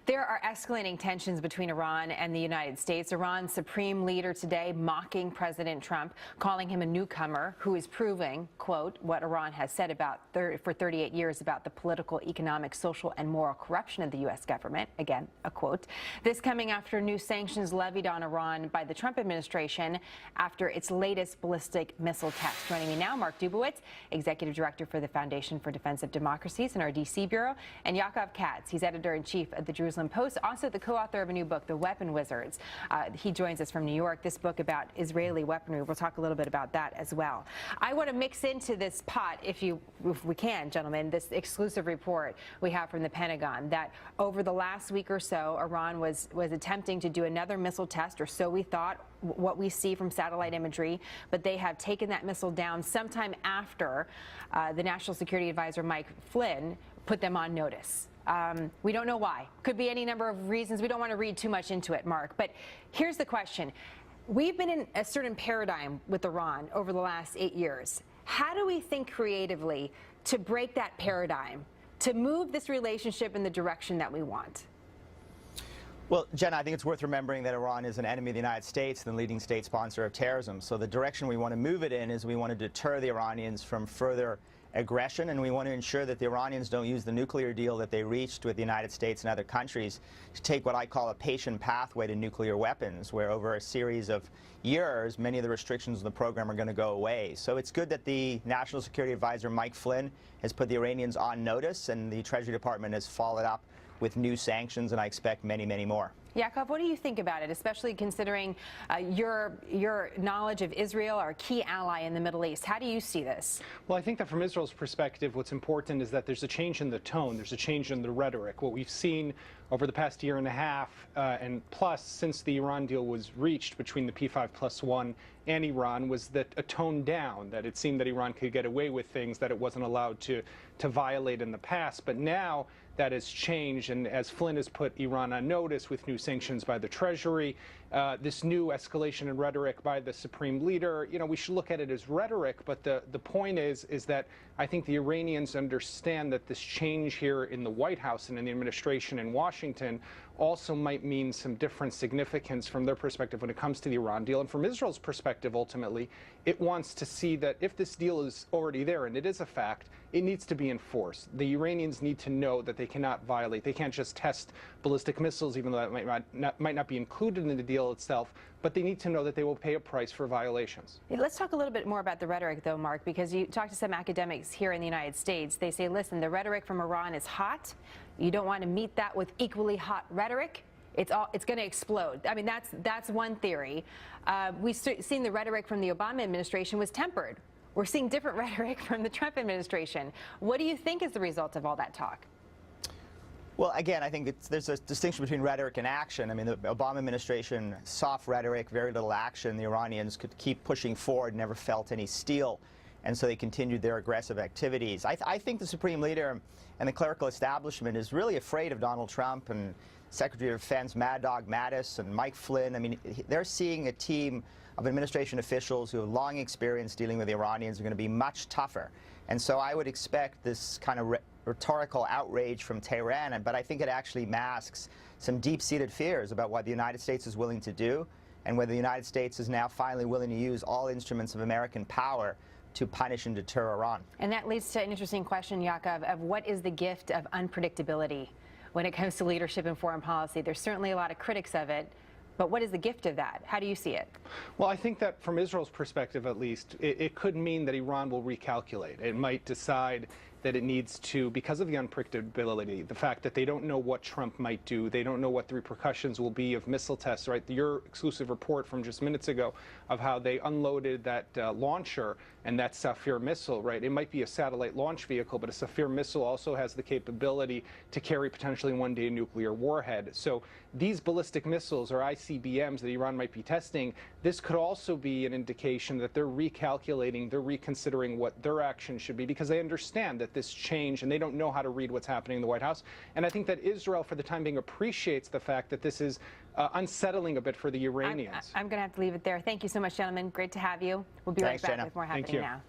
There are escalating tensions between Iran and the United States. Iran's supreme leader today mocking President Trump, calling him a newcomer who is proving, quote, what Iran has said about for 38 years about the political, economic, social, and moral corruption of the U.S. government. Again, a quote. This coming after new sanctions levied on Iran by the Trump administration after its latest ballistic missile test. Joining me now, Mark Dubowitz, Executive Director for the Foundation for Defense of Democracies in our D.C. Bureau, and Yaakov Katz. He's Editor-in-Chief of the Jerusalem Post, also the co-author of a new book, The Weapon Wizards. He joins us from New York, this book about Israeli weaponry. We'll talk a little bit about that as well. I want to mix into this pot, if we can, gentlemen, this exclusive report we have from the Pentagon that over the last week or so, Iran was attempting to do another missile test, or so we thought, what we see from satellite imagery, but they have taken that missile down sometime after the National Security Advisor Mike Flynn put them on notice. We don't know why. Could be any number of reasons. We don't want to read too much into it, Mark. But here's the question. We've been in a certain paradigm with Iran over the last 8 years. How do we think creatively to break that paradigm, to move this relationship in the direction that we want? Well, Jenna, I think it's worth remembering that Iran is an enemy of the United States and the leading state sponsor of terrorism. So the direction we want to move it in is we want to deter the Iranians from further aggression, and we want to ensure that the Iranians don't use the nuclear deal that they reached with the United States and other countries to take what I call a patient pathway to nuclear weapons, where over a series of years, many of the restrictions on the program are going to go away. So it's good that the National Security Advisor Mike Flynn has put the Iranians on notice, and the Treasury Department has followed up with new sanctions, and I expect many, many more. Yaakov, what do you think about it, especially considering your knowledge of Israel, our key ally in the Middle East? How do you see this? Well, I think that from Israel's perspective, what's important is that there's a change in the tone, there's a change in the rhetoric. What we've seen over the past year and a half, and plus since the Iran deal was reached between the P5+1 and Iran, was that a tone down, that it seemed that Iran could get away with things that it wasn't allowed to violate in the past. But now that has changed, and as Flynn has put Iran on notice with new sanctions by the Treasury, this new escalation in rhetoric by the Supreme Leader, you know, we should look at it as rhetoric, but the point is that I think the Iranians understand that this change here in the White House and in the administration in Washington also might mean some different significance from their perspective when it comes to the Iran deal. And from Israel's perspective, ultimately, it wants to see that if this deal is already there, and it is a fact, it needs to be enforced. The Iranians need to know that they cannot violate. They can't just test ballistic missiles, even though that might not be included in the deal itself, but they need to know that they will pay a price for violations. Let's talk a little bit more about the rhetoric, though, Mark, because you talk to some academics here in the United States. They say, listen, the rhetoric from Iran is hot. You don't want to meet that with equally hot rhetoric. It's going to explode. I mean, that's one theory. We've seen the rhetoric from the Obama administration was tempered. We're seeing different rhetoric from the Trump administration. What do you think is the result of all that talk? Well, again, I think there's a distinction between rhetoric and action. I mean, the Obama administration, soft rhetoric, very little action. The Iranians could keep pushing forward, never felt any steel, and so they continued their aggressive activities. I think the Supreme Leader and the clerical establishment is really afraid of Donald Trump and Secretary of Defense Mad Dog Mattis and Mike Flynn. I mean, they're seeing a team of administration officials who have long experience dealing with the Iranians are going to be much tougher. And so I would expect this kind of rhetorical outrage from Tehran, but I think it actually masks some deep-seated fears about what the United States is willing to do and whether the United States is now finally willing to use all instruments of American power to punish and deter Iran. And that leads to an interesting question, Yaakov, of what is the gift of unpredictability when it comes to leadership and foreign policy? There's certainly a lot of critics of it, but what is the gift of that? How do you see it? Well, I think that from Israel's perspective, at least, it could mean that Iran will recalculate. It might decide that it needs to, because of the unpredictability, the fact that they don't know what Trump might do, they don't know what the repercussions will be of missile tests, right? Your exclusive report from just minutes ago of how they unloaded that launcher and that Safir missile, right? It might be a satellite launch vehicle, but a Safir missile also has the capability to carry potentially one day a nuclear warhead. So these ballistic missiles, or ICBMs, that Iran might be testing, this could also be an indication that they're recalculating, they're reconsidering what their action should be, because they understand that this change, and they don't know how to read what's happening in the White House. And I think that Israel, for the time being, appreciates the fact that this is unsettling a bit for the Iranians. I'm going to have to leave it there. Thank you so much, gentlemen. Great to have you. We'll be right back with more happening now.